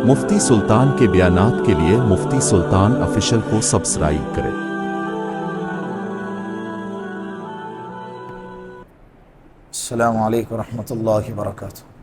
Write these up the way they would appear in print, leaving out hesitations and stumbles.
مفتی سلطان کے بیانات کے لیے مفتی سلطان آفیشل کو سبسکرائب کریں۔ السلام علیکم ورحمۃ اللہ وبرکاتہ۔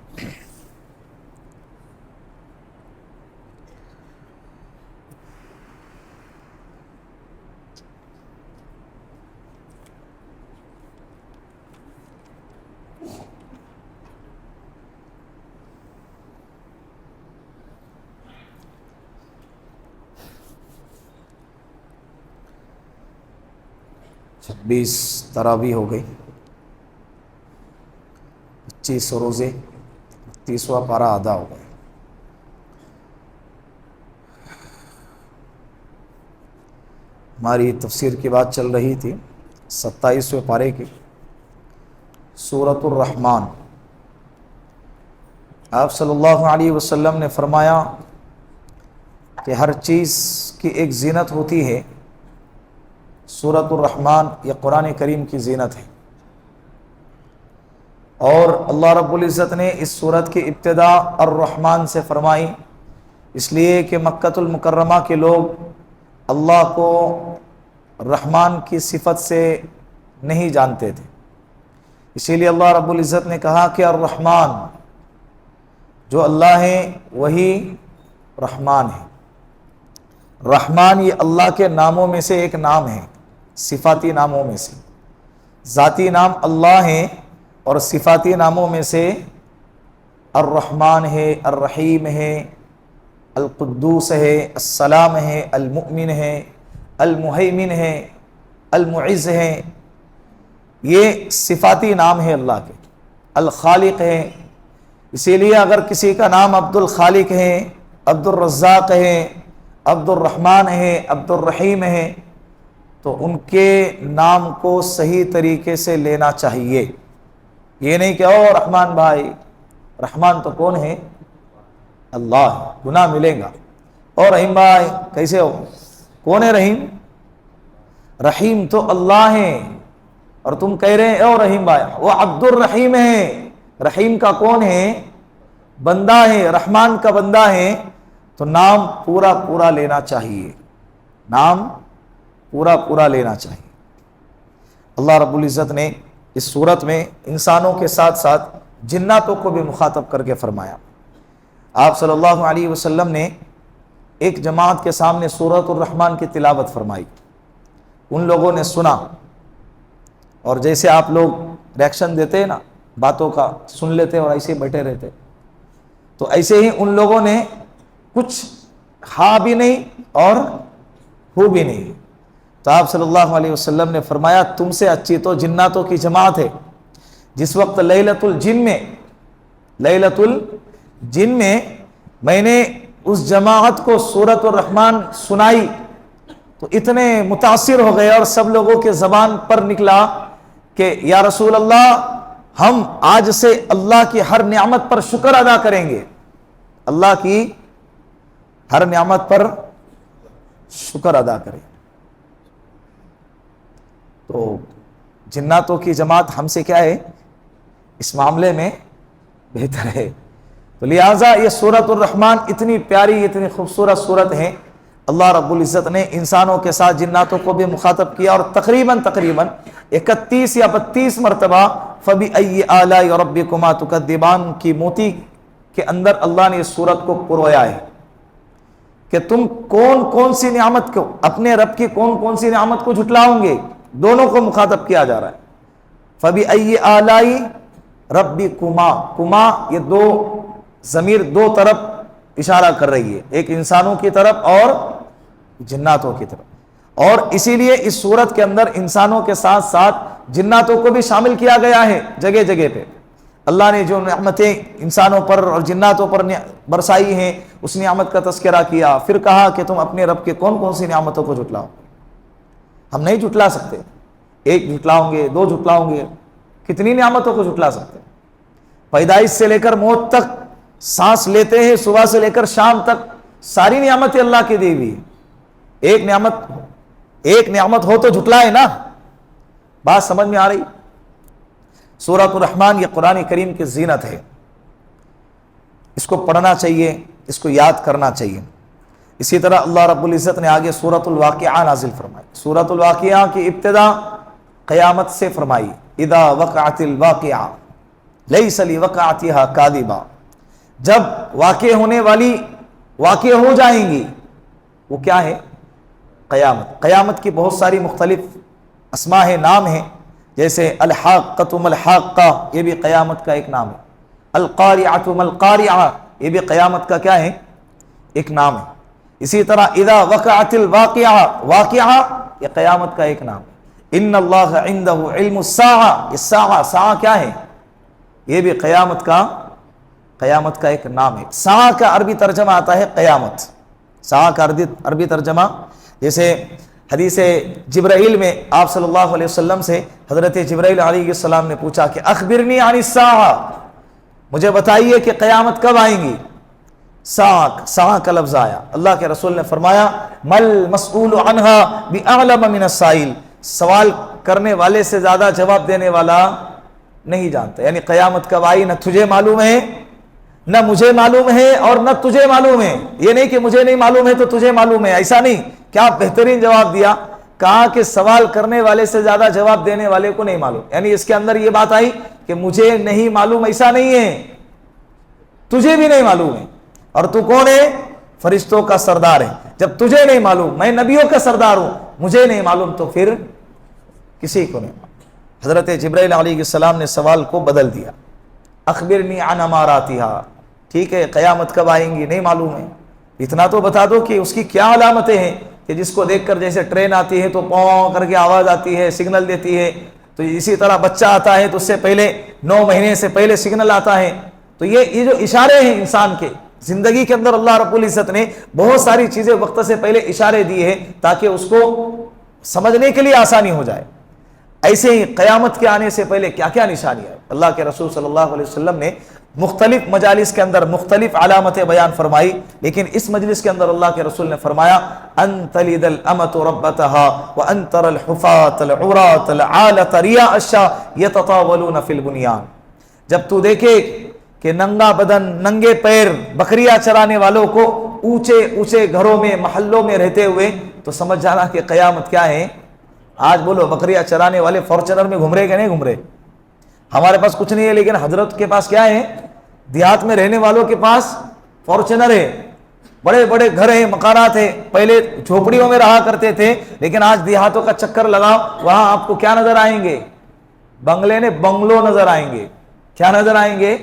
چھبیس تراویح ہو گئی، 25 روزے، 30واں پارہ ادا ہو گئے۔ ہماری تفسیر کی بات چل رہی تھی 27ویں پارے کی، سورۃ الرحمن۔ آپ صلی اللہ علیہ وسلم نے فرمایا کہ ہر چیز کی ایک زینت ہوتی ہے، سورۃ الرحمن یہ قرآن کریم کی زینت ہے، اور اللہ رب العزت نے اس سورت کی ابتدا الرحمن سے فرمائی، اس لیے کہ مکۃ المکرمہ کے لوگ اللہ کو رحمان کی صفت سے نہیں جانتے تھے، اسی لیے اللہ رب العزت نے کہا کہ الرحمن، جو اللہ ہے وہی رحمان ہے۔ رحمان یہ اللہ کے ناموں میں سے ایک نام ہے، صفاتی ناموں میں سے۔ ذاتی نام اللہ ہے اور صفاتی ناموں میں سے الرحمن ہے، الرحیم ہے، القدوس ہے، السلام ہے، المؤمن ہے، المہیمن ہے، المعز ہے، یہ صفاتی نام ہے اللہ کے۔ الخالق ہے، اسی لیے اگر کسی کا نام عبد الخالق ہے، عبد الرزاق ہے، عبد الرحمن ہے، عبد الرحیم ہے، تو ان کے نام کو صحیح طریقے سے لینا چاہیے، یہ نہیں کہ او رحمان بھائی، رحمان تو کون ہے؟ اللہ ہے، گناہ ملے گا۔ او رحیم بھائی کیسے ہو؟ کون ہے رحیم؟ رحیم تو اللہ ہے، اور تم کہہ رہے ہیں او رحیم بھائی، وہ عبد الرحیم ہے۔ رحیم کا کون ہے؟ بندہ ہے، رحمان کا بندہ ہے، تو نام پورا پورا لینا چاہیے، نام پورا پورا لینا چاہیے۔ اللہ رب العزت نے اس صورت میں انسانوں کے ساتھ ساتھ جناتوں کو بھی مخاطب کر کے فرمایا۔ آپ صلی اللہ علیہ وسلم نے ایک جماعت کے سامنے سورۃ الرحمن کی تلاوت فرمائی، ان لوگوں نے سنا، اور جیسے آپ لوگ ریاکشن دیتے ہیں نا، باتوں کا سن لیتے اور ایسے بیٹھے رہتے، تو ایسے ہی ان لوگوں نے کچھ ہاں بھی نہیں اور ہو بھی نہیں، تو آپ صلی اللہ علیہ وسلم نے فرمایا تم سے اچھی تو جناتوں کی جماعت ہے۔ جس وقت لیلۃ الجن میں نے اس جماعت کو سورۃ الرحمن سنائی تو اتنے متاثر ہو گئے، اور سب لوگوں کے زبان پر نکلا کہ یا رسول اللہ، ہم آج سے اللہ کی ہر نعمت پر شکر ادا کریں گے، اللہ کی ہر نعمت پر شکر ادا کریں۔ تو جناتوں کی جماعت ہم سے کیا ہے؟ اس معاملے میں بہتر ہے۔ تو لہٰذا یہ سورۃ الرحمن اتنی پیاری، اتنی خوبصورت سورت ہے، اللہ رب العزت نے انسانوں کے ساتھ جناتوں کو بھی مخاطب کیا، اور تقریباً 31 یا 32 مرتبہ فَبِأَيِّ آلَاءِ رَبِّكُمَا تُكَذِّبَانِ کی موتی کے اندر اللہ نے اس سورت کو پرویا ہے کہ تم کون کون سی نعمت کو، اپنے رب کی کون کون سی نعمت کو جھٹلاؤ گے، دونوں کو مخاطب کیا جا رہا ہے۔ فَبِأَيِّ آلَاءِ رَبِّكُمَا، کما یہ دو ضمیر دو طرف اشارہ کر رہی ہے، ایک انسانوں کی طرف اور جناتوں کی طرف، اور اسی لیے اس سورت کے اندر انسانوں کے ساتھ ساتھ جناتوں کو بھی شامل کیا گیا ہے۔ جگہ جگہ پہ اللہ نے جو نعمتیں انسانوں پر اور جناتوں پر برسائی ہیں، اس نعمت کا تذکرہ کیا، پھر کہا کہ تم اپنے رب کے کون کون سی نعمتوں کو جھٹلاؤ۔ ہم نہیں جھٹلا سکتے، ایک جھٹلاؤں گے، دو جھٹلاؤں گے، کتنی نعمتوں کو جھٹلا سکتے ہیں؟ پیدائش سے لے کر موت تک، سانس لیتے ہیں صبح سے لے کر شام تک، ساری نعمتیں اللہ کی دی ہوئی، ایک نعمت ہو تو جھٹلائے نا۔ بات سمجھ میں آ رہی؟ سورۃ الرحمن یہ قرآن کریم کی زینت ہے۔ اس کو پڑھنا چاہیے، اس کو یاد کرنا چاہیے۔ اسی طرح اللہ رب العزت نے آگے سورۃ الواقعہ نازل فرمائی۔ سورۃ الواقعہ کی ابتدا قیامت سے فرمائی، اذا وقعت الواقعہ لیس لوقعتها کاذبہ، جب واقع ہونے والی واقع ہو جائیں گی، وہ کیا ہے؟ قیامت۔ قیامت کی بہت ساری مختلف اسماء ہیں، نام ہیں، جیسے الحاقۃ ما الحاقہ، یہ بھی قیامت کا ایک نام ہے۔ القارعۃ ما القارعہ، یہ بھی قیامت کا کیا ہے؟ ایک نام ہے۔ اسی طرح اذا وقعت الواقعہ، واقعہ یہ قیامت کا ایک نام ہے۔ ان اللہ عندہ علم الساعہ، یہ ساعہ کیا ہے؟ یہ بھی قیامت کا ایک نام ہے۔ ساعہ کا عربی ترجمہ آتا ہے قیامت، ساعہ کا عربی ترجمہ، جیسے حدیث جبرائیل میں آپ صلی اللہ علیہ وسلم سے حضرت جبرائیل علیہ السلام نے پوچھا کہ اخبرنی عن الساعہ، مجھے بتائیے کہ قیامت کب آئیں گی؟ ساعہ کا لفظ آیا، اللہ کے رسول نے فرمایا مل مسئول عنہا باعلم من السائل، سوال کرنے والے سے زیادہ جواب دینے والا نہیں جانتا۔ یعنی قیامت کب آئی نہ تجھے معلوم ہے، نہ مجھے معلوم ہے، اور نہ تجھے معلوم ہے۔ یہ نہیں کہ مجھے نہیں معلوم ہے تو تجھے معلوم ہے، ایسا نہیں۔ کیا بہترین جواب دیا، کہا کہ سوال کرنے والے سے زیادہ جواب دینے والے کو نہیں معلوم۔ یعنی اس کے اندر یہ بات آئی کہ مجھے نہیں معلوم ایسا نہیں ہے، تجھے بھی نہیں معلوم ہے، اور تو کون ہے؟ فرشتوں کا سردار ہے۔ جب تجھے نہیں معلوم، میں نبیوں کا سردار ہوں، مجھے نہیں معلوم تو پھر کسی کو نہیں معلوم۔ حضرت جبرائیل علیہ السلام نے سوال کو بدل دیا، اخبرنی عن اماراتہا، ٹھیک ہے قیامت کب آئیں گی نہیں معلوم ہے، اتنا تو بتا دو کہ اس کی کیا علامتیں ہیں، کہ جس کو دیکھ کر جیسے ٹرین آتی ہے تو پوں کر کے آواز آتی ہے، سگنل دیتی ہے، تو اسی طرح بچہ آتا ہے تو اس سے پہلے 9 مہینے سے پہلے سگنل آتا ہے۔ تو یہ جو اشارے ہیں انسان کے زندگی کے اندر، اللہ رب العزت نے بہت ساری چیزیں وقت سے پہلے اشارے دیے ہیں تاکہ اس کو سمجھنے کے لیے آسانی ہو جائے۔ ایسے ہی قیامت کے آنے سے پہلے کیا کیا نشانیاں ہیں، اللہ کے رسول صلی اللہ علیہ وسلم نے مختلف مجالس کے اندر مختلف علامتیں بیان فرمائی، لیکن اس مجلس کے اندر اللہ کے رسول نے فرمایا ان تلد الامۃ ربتها وان ترى الحفاة العراة العالة رياء الشاة يتطاولون في البنيان، جب تو دیکھے کہ ننگا بدن ننگے پیر بکریاں چرانے والوں کو اونچے اونچے گھروں میں محلوں میں رہتے ہوئے، تو سمجھ جانا کہ قیامت کیا ہے۔ آج بولو بکریاں چرانے والے فارچونر میں گھوم رہے کہ نہیں گھوم رہے؟ ہمارے پاس کچھ نہیں ہے، لیکن حضرت کے پاس کیا ہے؟ دیہات میں رہنے والوں کے پاس فارچونر ہے، بڑے بڑے گھر ہیں، مکانات ہیں۔ پہلے جھوپڑیوں میں رہا کرتے تھے، لیکن آج دیہاتوں کا چکر لگاؤ، وہاں آپ کو کیا نظر آئیں گے؟ بنگلے نے بنگلو نظر آئیں گے۔ کیا نظر آئیں گے؟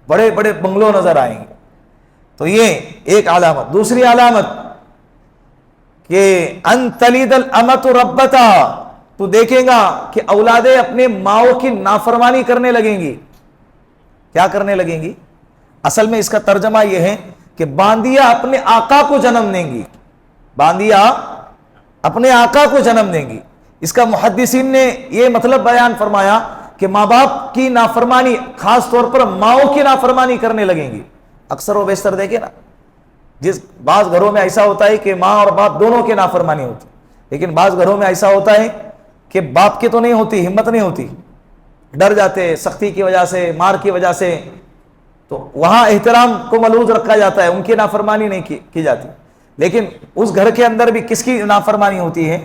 بڑے بڑے بنگلو نظر آئیں گے۔ تو یہ ایک علامت۔ دوسری علامت کہ ان تلد الامۃ ربتها، تو دیکھے گا کہ اولادیں اپنے ماؤں کی نافرمانی کرنے لگیں گی۔ کیا کرنے لگیں گی؟ اصل میں اس کا ترجمہ یہ ہے کہ باندیاں اپنے آقا کو جنم دیں گی، باندیاں اپنے آقا کو جنم دیں گی۔ اس کا محدثین نے یہ مطلب بیان فرمایا کہ ماں باپ کی نافرمانی، خاص طور پر ماؤں کی نافرمانی کرنے لگیں گی۔ اکثر و بیشتر دیکھیں نا، بعض گھروں میں ایسا ہوتا ہے کہ ماں اور باپ دونوں کی نافرمانی ہوتی، لیکن بعض گھروں میں ایسا ہوتا ہے کہ باپ کی تو نہیں ہوتی، ہمت نہیں ہوتی، ڈر جاتے سختی کی وجہ سے، مار کی وجہ سے، تو وہاں احترام کو ملحوظ رکھا جاتا ہے، ان کی نافرمانی نہیں کی جاتی۔ لیکن اس گھر کے اندر بھی کس کی نافرمانی ہوتی ہے؟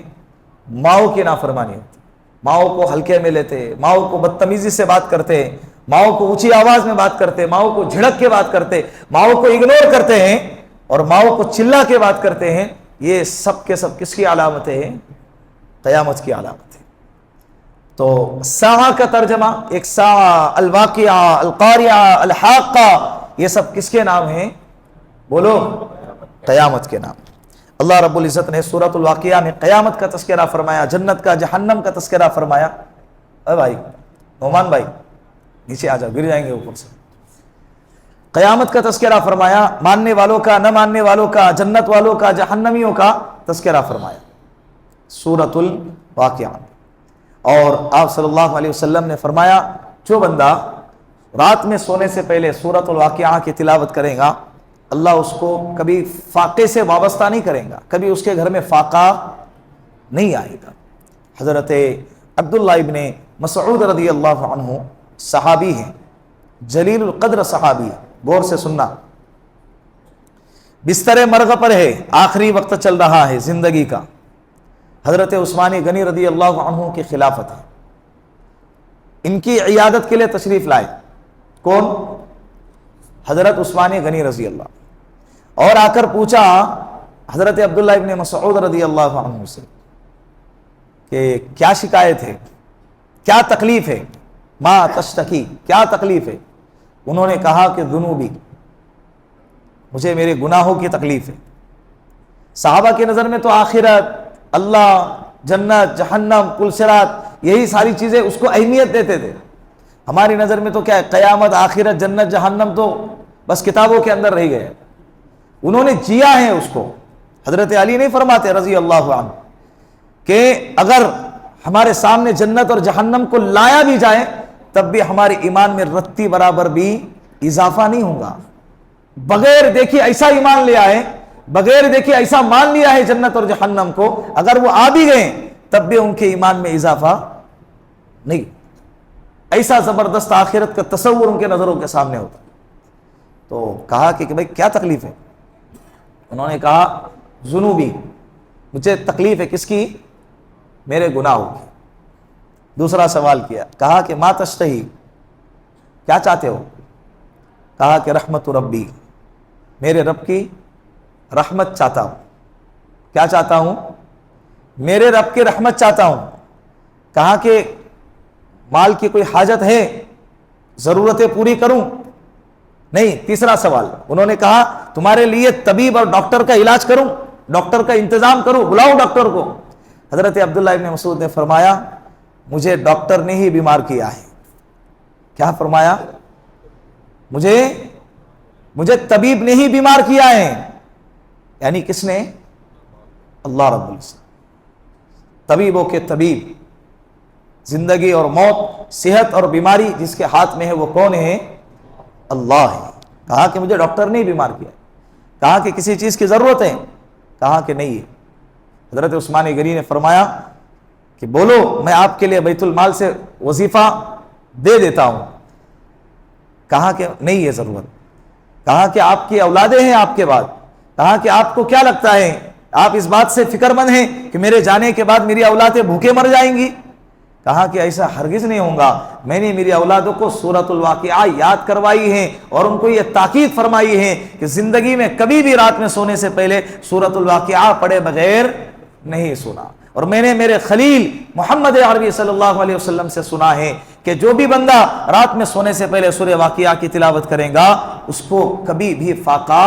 ماؤں کی نافرمانی ہوتی ہے۔ ماؤں کو ہلکے میں لیتے، ماؤں کو بدتمیزی سے بات کرتے، ماؤں کو اونچی آواز میں بات کرتے، ماؤں کو جھڑک کے بات کرتے، ماؤں کو اگنور کرتے ہیں، اور ماؤں کو چلا کے بات کرتے ہیں۔ یہ سب کے سب کس کی علامتیں ہیں؟ قیامت کی علامت ہے۔ تو ساعہ کا ترجمہ، ایک ساعہ، الواقعہ، القاریعہ، الحاقہ، یہ سب کس کے نام ہیں؟ بولو، قیامت کے نام۔ اللہ رب العزت نے سورۃ الواقعہ میں قیامت کا تذکرہ فرمایا، جنت کا، جہنم کا تذکرہ فرمایا۔ اے بھائی نعمان بھائی نیچے آ جاؤ، گر جائیں گے اوپر سے۔ قیامت کا تذکرہ فرمایا، ماننے والوں کا، نہ ماننے والوں کا، جنت والوں کا، جہنمیوں کا تذکرہ فرمایا سورۃ الواقعہ۔ اور آپ صلی اللہ علیہ وسلم نے فرمایا جو بندہ رات میں سونے سے پہلے سورۃ الواقعہ کی تلاوت کرے گا، اللہ اس کو کبھی فاقے سے وابستہ نہیں کرے گا، کبھی اس کے گھر میں فاقہ نہیں آئے گا۔ حضرت عبداللہ ابن مسعود رضی اللہ عنہ صحابی ہیں، جلیل القدر صحابی ہیں، غور سے سننا. بستر مرگ پر ہے, آخری وقت چل رہا ہے زندگی کا. حضرت عثمان غنی رضی اللہ عنہ کی خلافت ہے. ان کی عیادت کے لیے تشریف لائے. کون؟ حضرت عثمان غنی رضی اللہ. اور آ کر پوچھا حضرت عبداللہ ابن مسعود رضی اللہ عنہ سے کہ کیا شکایت ہے, کیا تکلیف ہے؟ ما تشتکی, کیا تکلیف ہے؟ انہوں نے کہا کہ ذنوبی, مجھے میرے گناہوں کی تکلیف ہے. صحابہ کی نظر میں تو آخرت, اللہ, جنت, جہنم, پل صراط, یہی ساری چیزیں اس کو اہمیت دیتے تھے. ہماری نظر میں تو کیا ہے, قیامت, آخرت, جنت, جہنم تو بس کتابوں کے اندر رہ گئے. انہوں نے جیا ہے اس کو. حضرت علی نہیں فرماتے رضی اللہ عنہ کہ اگر ہمارے سامنے جنت اور جہنم کو لایا بھی جائے تب بھی ہمارے ایمان میں رتی برابر بھی اضافہ نہیں ہوگا. بغیر دیکھے ایسا ایمان لے آئے, بغیر دیکھے ایسا مان لیا ہے جنت اور جہنم کو, اگر وہ آ بھی گئے تب بھی ان کے ایمان میں اضافہ نہیں. ایسا زبردست آخرت کا تصور ان کے نظروں کے سامنے ہوتا. تو کہا کہ بھائی کیا تکلیف ہے؟ انہوں نے کہا ذنوبی, مجھے تکلیف ہے کس کی؟ میرے گناہوں کی. دوسرا سوال کیا, کہا کہ ما تشتہی, کیا چاہتے ہو؟ کہا کہ رحمت ربی, میرے رب کی رحمت چاہتا ہوں. کیا چاہتا ہوں؟ میرے رب کی رحمت چاہتا ہوں. کہا کہ مال کی کوئی حاجت ہے, ضرورتیں پوری کروں؟ نہیں. تیسرا سوال, انہوں نے کہا تمہارے لیے طبیب اور ڈاکٹر کا علاج کروں, ڈاکٹر کا انتظام کروں, بلاؤ ڈاکٹر کو. حضرت عبداللہ ابن مسعود نے فرمایا مجھے ڈاکٹر نے ہی بیمار کیا ہے. کیا فرمایا؟ مجھے طبیب نے ہی بیمار کیا ہے. یعنی کس نے؟ اللہ رب العزت. طبیبوں کے طبیب, زندگی اور موت, صحت اور بیماری جس کے ہاتھ میں ہے وہ کون ہے؟ اللہ ہے. کہا کہ مجھے ڈاکٹر نے ہی بیمار کیا. کہا کہ کسی چیز کی ضرورت ہے؟ کہا کہ نہیں ہے. حضرت عثمان غنی نے فرمایا کہ بولو, میں آپ کے لیے بیت المال سے وظیفہ دے دیتا ہوں. کہا کہ نہیں ہے ضرورت. کہا کہ آپ کی اولادیں ہیں آپ کے بعد. کہا کہ آپ کو کیا لگتا ہے, آپ اس بات سے فکر مند ہیں کہ میرے جانے کے بعد میری اولادیں بھوکے مر جائیں گی؟ کہا کہ ایسا ہرگز نہیں ہوگا. میں نے میری اولادوں کو سورۃ الواقعہ یاد کروائی ہے اور ان کو یہ تاکید فرمائی ہے کہ زندگی میں کبھی بھی رات میں سونے سے پہلے سورۃ الواقعہ پڑھے بغیر نہیں سنا. اور میں نے میرے خلیل محمد عربی صلی اللہ علیہ وسلم سے سنا ہے کہ جو بھی بندہ رات میں سونے سے پہلے سورہ واقعہ کی تلاوت کرے گا اس کو کبھی بھی فاقہ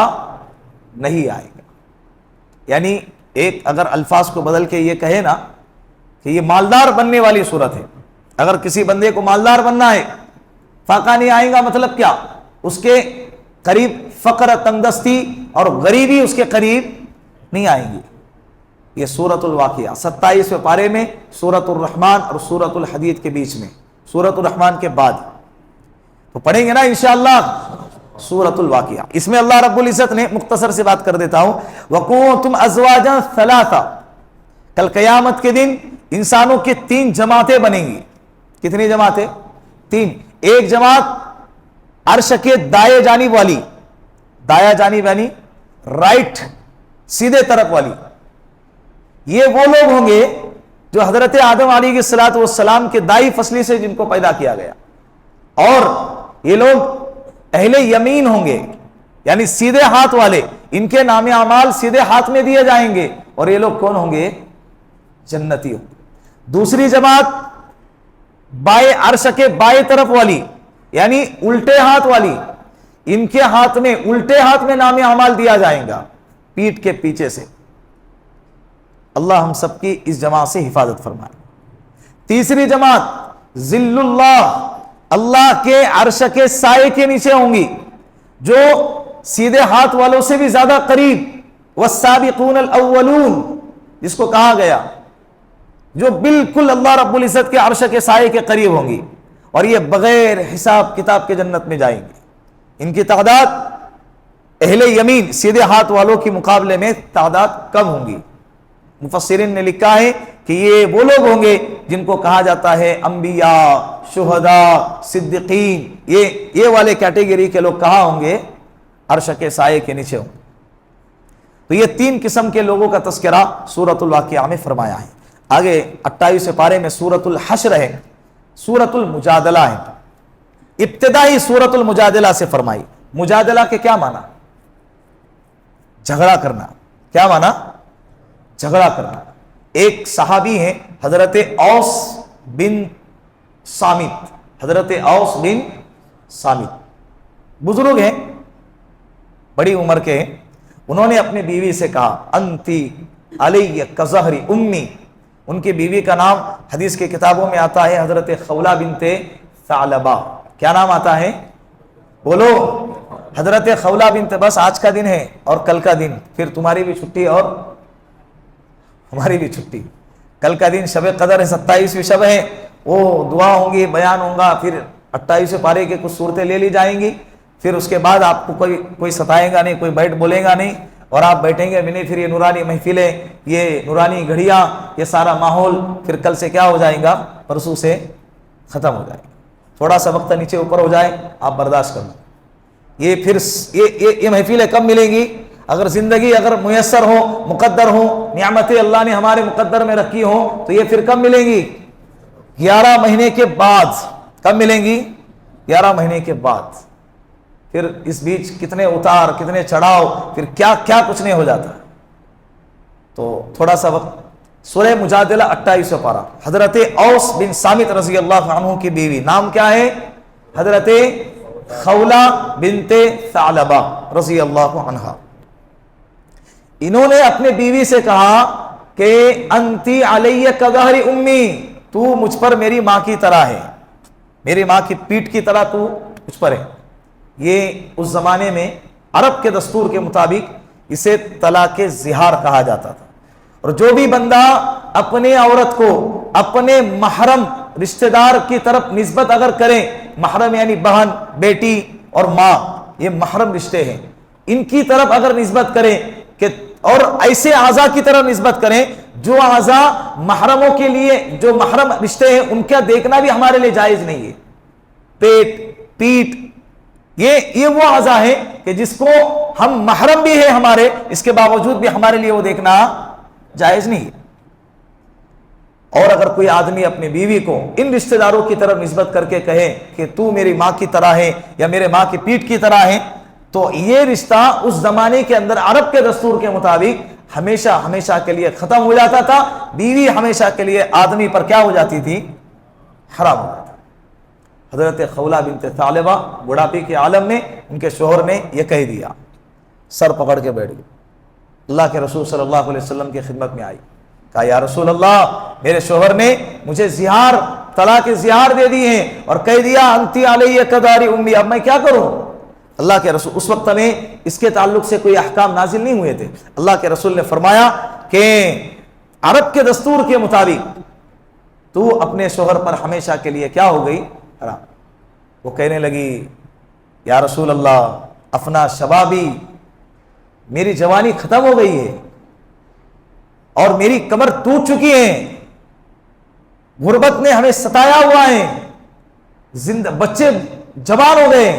نہیں آئے گا. یعنی ایک اگر الفاظ کو بدل کے یہ کہے نا کہ یہ مالدار بننے والی صورت ہے. اگر کسی بندے کو مالدار بننا ہے, فاقہ نہیں آئے گا, مطلب کیا؟ اس کے قریب فقر, تنگدستی اور غریبی اس کے قریب نہیں آئیں گی. یہ سورۃ الواقعہ 27ویں پارے میں سورۃ الرحمن اور سورۃ الحدید کے بیچ میں, سورۃ الرحمن کے بعد تو پڑھیں گے نا انشاءاللہ سورۃ الواقعہ. اس میں اللہ رب العزت نے, مختصر سے بات کر دیتا ہوں, وَكُنتُمْ أَزْوَاجًا ثَلَاثًا, کل قیامت کے دن انسانوں کی 3 جماعتیں بنیں گی. کتنی جماعتیں؟ 3. ایک جماعت عرش کے دائیں جانب والی, دایاں جانب یعنی رائٹ, سیدھے طرف والی. یہ وہ لوگ ہوں گے جو حضرت آدم علیہ السلام کے دائیں فصلی سے جن کو پیدا کیا گیا. اور یہ لوگ اہل یمین ہوں گے, یعنی سیدھے ہاتھ والے. ان کے نام اعمال سیدھے ہاتھ میں دیے جائیں گے. اور یہ لوگ کون ہوں گے؟ جنتی ہوں. دوسری جماعت بائیں, عرش کے بائیں طرف والی, یعنی الٹے ہاتھ والی. ان کے ہاتھ میں, الٹے ہاتھ میں نام اعمال دیا جائے گا, پیٹھ کے پیچھے سے. اللہ ہم سب کی اس جماعت سے حفاظت فرمائے. تیسری جماعت ذل اللہ, اللہ کے عرش کے سائے کے نیچے ہوں گی, جو سیدھے ہاتھ والوں سے بھی زیادہ قریب. والسابقون الاولون, جس کو کہا گیا, جو بالکل اللہ رب العزت کے عرش کے سائے کے قریب ہوں گی. اور یہ بغیر حساب کتاب کے جنت میں جائیں گے. ان کی تعداد اہل یمین, سیدھے ہاتھ والوں کے مقابلے میں تعداد کم ہوں گی. مفسرین نے لکھا ہے کہ یہ وہ لوگ ہوں گے جن کو کہا جاتا ہے انبیاء، شہداء، صدیقین، یہ والے کیٹیگری کے لوگ کہاں ہوں گے؟ عرش کے سائے کے نیچے ہوں۔ تو یہ 3 قسم کے لوگوں کا تذکرہ سورۃ الواقعہ میں فرمایا ہے۔ آگے 28 پارے میں سورۃ الحشر ہے، سورۃ المجادلہ ہے۔ ابتدائی سورۃ المجادلہ سے فرمائی۔ مجادلہ کے کیا معنی؟ جھگڑا کرنا۔ کیا معنی؟ جھگڑا کرنا۔ ایک صحابی ہیں حضرت اوس بن صامت، حضرت اوس بن صامت بزرگ ہیں، بڑی عمر کے ہیں۔ انہوں نے اپنی بیوی سے کہا انتی علی کظہر امی۔ ان کی بیوی کا نام حدیث کی کتابوں میں آتا ہے حضرت خولہ بنت ثعلبہ۔ کیا نام آتا ہے؟ بولو، حضرت خولہ بنت۔ بس آج کا دن ہے اور کل کا دن، پھر تمہاری بھی چھٹی اور ہماری بھی چھٹی۔ کل کا دن شب قدر ہے، 27ویں شب ہے، وہ دعا ہوں گی، بیان ہوں گا، پھر 28 پارے کے کچھ صورتیں لے لی جائیں گی، پھر اس کے بعد آپ کو کوئی ستائے گا نہیں، کوئی بیٹھ بولے گا نہیں، اور آپ بیٹھیں گے بھی نہیں۔ پھر یہ نورانی محفلیں، یہ نورانی گھڑیاں، یہ سارا ماحول پھر کل سے کیا ہو جائے گا؟ پرسوں سے ختم ہو جائے گا۔ تھوڑا سا وقت نیچے اوپر ہو جائے آپ برداشت کر لیں۔ یہ پھر یہ محفلیں کب ملیں گی؟ اگر زندگی اگر میسر ہو، مقدر ہو، نعمتیں اللہ نے ہمارے مقدر میں رکھی ہو، تو یہ پھر کب ملیں گی؟ 11 مہینے کے بعد۔ کب ملیں گی؟ 11 مہینے کے بعد۔ پھر اس بیچ کتنے اتار، کتنے چڑھاؤ، پھر کیا کیا کچھ نہیں ہو جاتا۔ تو تھوڑا سا وقت۔ سورہ مجادلہ 28 پارہ، حضرت اوس بن صامت رضی اللہ عنہ کی بیوی، نام کیا ہے؟ حضرت خولہ بنت ثعلبہ رضی اللہ عنہ۔ انہوں نے اپنے بیوی سے کہا کہ انتی علی کظہر امی، تو مجھ پر میری ماں کی طرح ہے، میری ماں کی پیٹھ کی طرح تو مجھ پر ہے۔ یہ اس زمانے میں عرب کے دستور کے مطابق اسے طلاق زہار کہا جاتا تھا۔ اور جو بھی بندہ اپنے عورت کو اپنے محرم رشتہ دار کی طرف نسبت اگر کرے، محرم یعنی بہن، بیٹی اور ماں، یہ محرم رشتے ہیں، ان کی طرف اگر نسبت کرے کہ اور ایسے اعضاء کی طرف نسبت کریں جو اعضاء محرموں کے لیے، جو محرم رشتے ہیں ان کا دیکھنا بھی ہمارے لیے جائز نہیں ہے، پیٹ، پیٹ، یہ وہ اعضاء ہیں کہ جس کو ہم محرم بھی ہے ہمارے، اس کے باوجود بھی ہمارے لیے وہ دیکھنا جائز نہیں ہے۔ اور اگر کوئی آدمی اپنی بیوی کو ان رشتہ داروں کی طرف نسبت کر کے کہے کہ تو میری ماں کی طرح ہے یا میرے ماں کی پیٹھ کی طرح ہے، تو یہ رشتہ اس زمانے کے اندر عرب کے دستور کے مطابق ہمیشہ ہمیشہ کے لیے ختم ہو جاتا تھا۔ بیوی ہمیشہ کے لیے آدمی پر کیا ہو جاتی تھی؟ حرام ہو جاتا۔ حضرت خولہ بنت ثعلبہ بڑھاپے کے عالم میں ان کے شوہر نے یہ کہہ دیا، سر پکڑ کے بیٹھ گئی، اللہ کے رسول صلی اللہ علیہ وسلم کی خدمت میں آئی، کہا یا رسول اللہ، میرے شوہر نے مجھے زہار، طلاق زہار دے دی ہیں اور کہہ دیا انتی علی کظہر امی، اب میں کیا کروں؟ اللہ کے رسول، اس وقت میں اس کے تعلق سے کوئی احکام نازل نہیں ہوئے تھے۔ اللہ کے رسول نے فرمایا کہ عرب کے دستور کے مطابق تو اپنے شوہر پر ہمیشہ کے لیے کیا ہو گئی؟ حرام۔ وہ کہنے لگی یا رسول اللہ، افنا شبابی، میری جوانی ختم ہو گئی ہے اور میری کمر ٹوٹ چکی ہے، غربت نے ہمیں ستایا ہوا ہے، بچے جوان ہو گئے،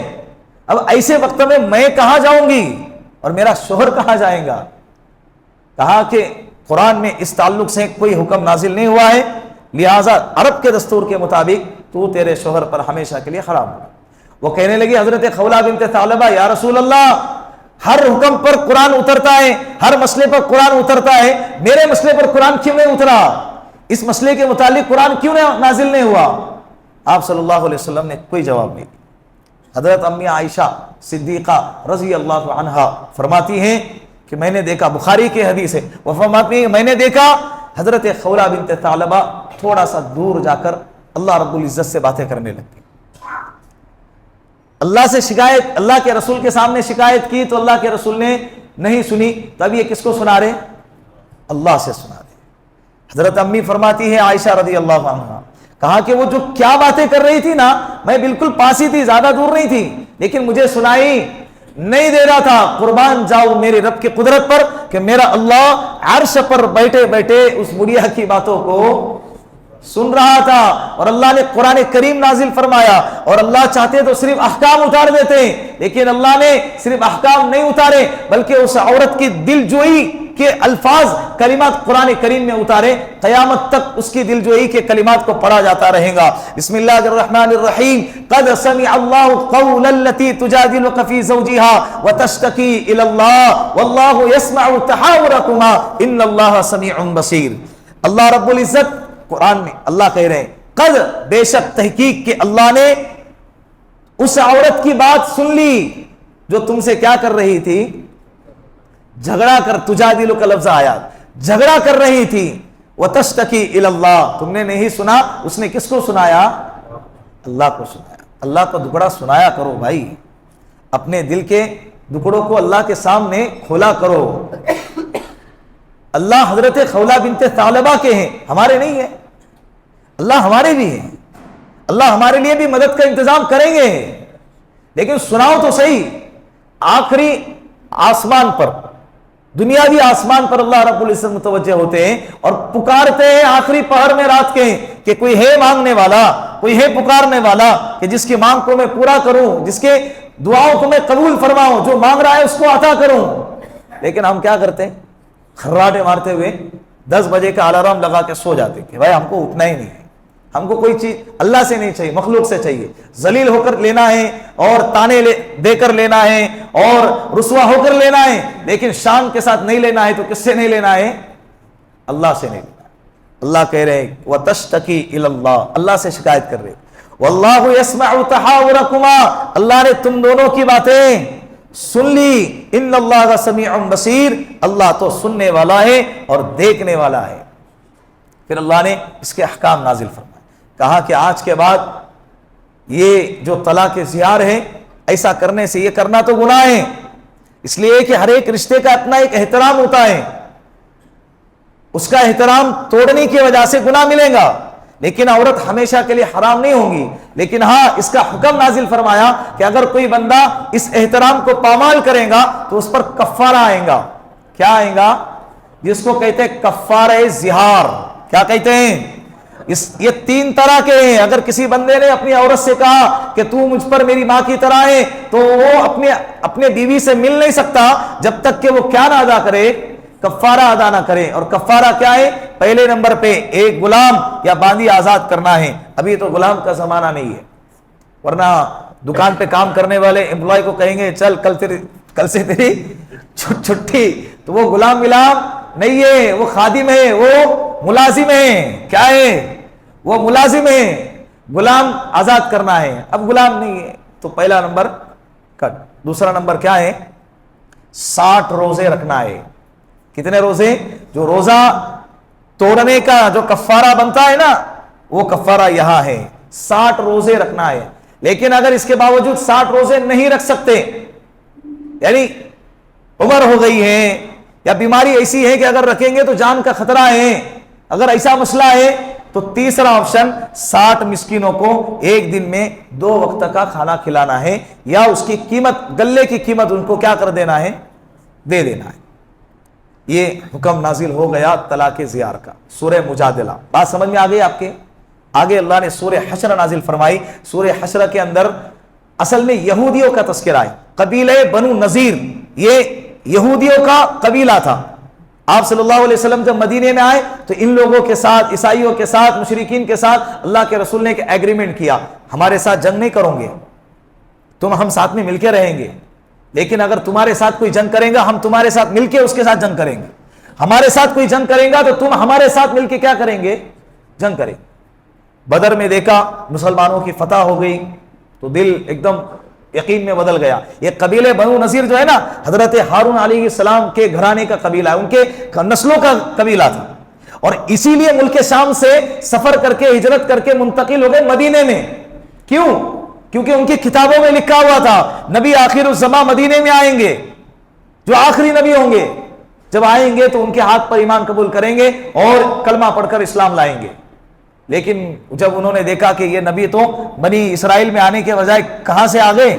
اب ایسے وقت میں کہاں جاؤں گی اور میرا شوہر کہاں جائیں گا؟ کہا کہ قرآن میں اس تعلق سے کوئی حکم نازل نہیں ہوا ہے، لہٰذا عرب کے دستور کے مطابق تو تیرے شوہر پر ہمیشہ کے لیے حرام ہو۔ وہ کہنے لگی حضرت خولہ بنت ثعلبہ، یا رسول اللہ، ہر حکم پر قرآن اترتا ہے، ہر مسئلے پر قرآن اترتا ہے، میرے مسئلے پر قرآن کیوں نہیں اترا؟ اس مسئلے کے متعلق قرآن کیوں نازل نہیں ہوا؟ آپ صلی اللہ علیہ وسلم نے کوئی جواب نہیں دیا۔ حضرت امی عائشہ صدیقہ رضی اللہ عنہا فرماتی ہیں کہ میں نے دیکھا، بخاری کی حدیث ہے، وہ فرماتی ہیں میں نے دیکھا حضرت خولہ بنت ثعلبہ تھوڑا سا دور جا کر اللہ رب العزت سے باتیں کرنے لگی۔ اللہ سے شکایت، اللہ کے رسول کے سامنے شکایت کی تو اللہ کے رسول نے نہیں سنی، تب یہ کس کو سنا رہے؟ اللہ سے سنا رہے۔ حضرت امی فرماتی ہے عائشہ رضی اللہ عنہا، کہا کہ وہ جو کیا باتیں کر رہی تھی نا، میں بالکل پاس ہی تھی، زیادہ دور نہیں تھی، لیکن مجھے سنائی نہیں دے رہا تھا. قربان جاؤ میرے رب کی قدرت پر کہ میرا اللہ عرش پر بیٹھے بیٹھے اس بڑھیا کی باتوں کو سن رہا تھا. اور اللہ نے قرآن کریم نازل فرمایا, اور اللہ چاہتے تو صرف احکام اتار دیتے, لیکن اللہ نے صرف احکام نہیں اتارے بلکہ اس عورت کی دل جوئی کے الفاظ کلمات قرآن کریم میں اتارے. قیامت تک اس کی دل جوئی کے کلمات کو پڑھا جاتا رہے گا. بسم اللہ الرحمن الرحیم. قد سمع اللہ قول التي تجادلك في زوجها وتشتكي الى الله والله يسمع تحاوركما ان اللہ سمیع بصیر. اللہ رب العزت قرآن میں اللہ کہہ رہے ہیں قد, بے شک تحقیق کہ اللہ نے اس عورت کی بات سن لی جو تم سے کیا کر رہی تھی, جھگڑا کر. تجادلو کا لفظ آیا, جھگڑا کر رہی تھی. وتشتکی الی اللہ, تم نے نہیں سنا, اس نے کس کو سنایا؟ اللہ کو سنایا. اللہ کو دکڑا سنایا کرو بھائی, اپنے دل کے دکڑوں کو اللہ کے سامنے کھولا کرو. اللہ حضرت خولہ بنت ثعلبہ کے ہیں, ہمارے نہیں ہیں. اللہ ہمارے بھی ہیں, اللہ ہمارے لیے بھی مدد کا انتظام کریں گے, لیکن سناؤ تو صحیح. آخری آسمان پر, دنیاوی آسمان پر اللہ رب العزت متوجہ ہوتے ہیں اور پکارتے ہیں آخری پہر میں رات کے کہ کوئی ہے مانگنے والا, کوئی ہے پکارنے والا کہ جس کی مانگ کو میں پورا کروں, جس کے دعاؤں کو میں قبول فرماؤں, جو مانگ رہا ہے اس کو عطا کروں. لیکن ہم کیا کرتے ہیں, خراٹے مارتے ہوئے 10 بجے کا الارم لگا کے سو جاتے کہ بھائی ہم کو اٹھنا ہی نہیں ہے, ہم کو کوئی چیز اللہ سے نہیں چاہیے, مخلوق سے چاہیے. ذلیل ہو کر لینا ہے اور تانے دے کر لینا ہے اور رسوا ہو کر لینا ہے, لیکن شان کے ساتھ نہیں لینا ہے. تو کس سے نہیں لینا ہے؟ اللہ سے نہیں لینا. اللہ کہہ رہے ہیں وَتَشْتَكِي إِلَى اللَّهِ, اللہ سے شکایت کر رہے. وَاللَّهُ يَسْمَعُ تَحَاوُرَكُمَا, اللہ نے تم دونوں کی باتیں سن لی. ان اللہ سمیع بصیر, اللہ تو سننے والا ہے اور دیکھنے والا ہے. پھر اللہ نے اس کے احکام نازل فرمائے, کہا کہ آج کے بعد یہ جو طلاق زہار ہے, ایسا کرنے سے, یہ کرنا تو گناہ ہے, اس لیے کہ ہر ایک رشتے کا اپنا ایک احترام ہوتا ہے, اس کا احترام توڑنے کی وجہ سے گناہ ملے گا, لیکن عورت ہمیشہ کے لیے حرام نہیں ہوگی. لیکن ہاں اس کا حکم نازل فرمایا کہ اگر کوئی بندہ اس احترام کو پامال کرے گا تو اس پر کفارہ آئے گا. کیا آئے گا؟ جس کو کہتے ہیں کفارہ زہار. کیا کہتے ہیں؟ یہ 3 طرح کے ہیں. اگر کسی بندے نے اپنی عورت سے کہا کہ تو مجھ پر میری ماں کی طرح ہے, تو وہ اپنے بیوی سے مل نہیں سکتا جب تک کہ وہ کیا نہ ادا کرے, کفارہ ادا نہ کرے. اور کفارہ کیا ہے؟ پہلے نمبر پہ ایک غلام یا باندی آزاد کرنا ہے. ابھی تو غلام کا زمانہ نہیں ہے, ورنہ دکان پہ کام کرنے والے امپلائی کو کہیں گے چل کل سے تیری چھٹی, تو وہ غلام نہیں ہے, وہ خادم ہے, وہ ملازم ہے. کیا ہے؟ وہ ملازم ہے. غلام آزاد کرنا ہے. اب غلام نہیں ہے تو پہلا نمبر کٹ. دوسرا نمبر کیا ہے؟ 60 روزے رکھنا ہے. کتنے روزے؟ جو روزہ توڑنے کا جو کفارہ بنتا ہے نا, وہ کفارہ یہاں ہے, 60 روزے رکھنا ہے. لیکن اگر اس کے باوجود 60 روزے نہیں رکھ سکتے, یعنی عمر ہو گئی ہے یا بیماری ایسی ہے کہ اگر رکھیں گے تو جان کا خطرہ ہے, اگر ایسا مسئلہ ہے, تو تیسرا آپشن 60 مسکینوں کو ایک دن میں 2 وقت کا کھانا کھلانا ہے, یا اس کی قیمت, گلے کی قیمت ان کو کیا کر دینا ہے, دے دینا ہے. یہ حکم نازل ہو گیا طلاق زہار کا. سورہ مجادلہ, بات سمجھ میں آ گئی آپ کے؟ آگے اللہ نے سورہ حشر نازل فرمائی. سورہ حشر کے اندر اصل میں یہودیوں کا تذکرہ ہے. قبیلہ بنو نذیر یہ یہودیوں کا قبیلہ تھا. آپ صلی اللہ علیہ وسلم جب مدینے میں آئے تو ان لوگوں کے ساتھ, عیسائیوں کے ساتھ, مشرکین کے ساتھ اللہ کے رسول نے ایک ایگریمنٹ کیا, ہمارے ساتھ جنگ نہیں کرو گے, ہم ساتھ میں مل کے رہیں گے, لیکن اگر تمہارے ساتھ کوئی جنگ کرے گا ہم تمہارے ساتھ مل کے اس کے ساتھ جنگ کریں گے. ہمارے ساتھ کوئی جنگ کرے گا تو تم ہمارے ساتھ مل کے کیا کریں گے, جنگ کریں. بدر میں دیکھا مسلمانوں کی فتح ہو گئی تو دل ایک دم یقین میں بدل گیا. یہ قبیلے بنو نذیر جو ہے نا, حضرت ہارون علیہ السلام کے گھرانے کا قبیلہ ہے, ان کے نسلوں کا قبیلہ تھا, اور اسی لیے ملک شام سے سفر کر کے, ہجرت کر کے منتقل ہو گئے مدینے میں. کیوں؟ کیونکہ ان کی کتابوں میں لکھا ہوا تھا نبی آخر الزماں مدینے میں آئیں گے, جو آخری نبی ہوں گے. جب آئیں گے تو ان کے ہاتھ پر ایمان قبول کریں گے اور کلمہ پڑھ کر اسلام لائیں گے. لیکن جب انہوں نے دیکھا کہ یہ نبی تو بنی اسرائیل میں آنے کے بجائے کہاں سے آ گئے,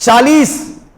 40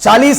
40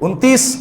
29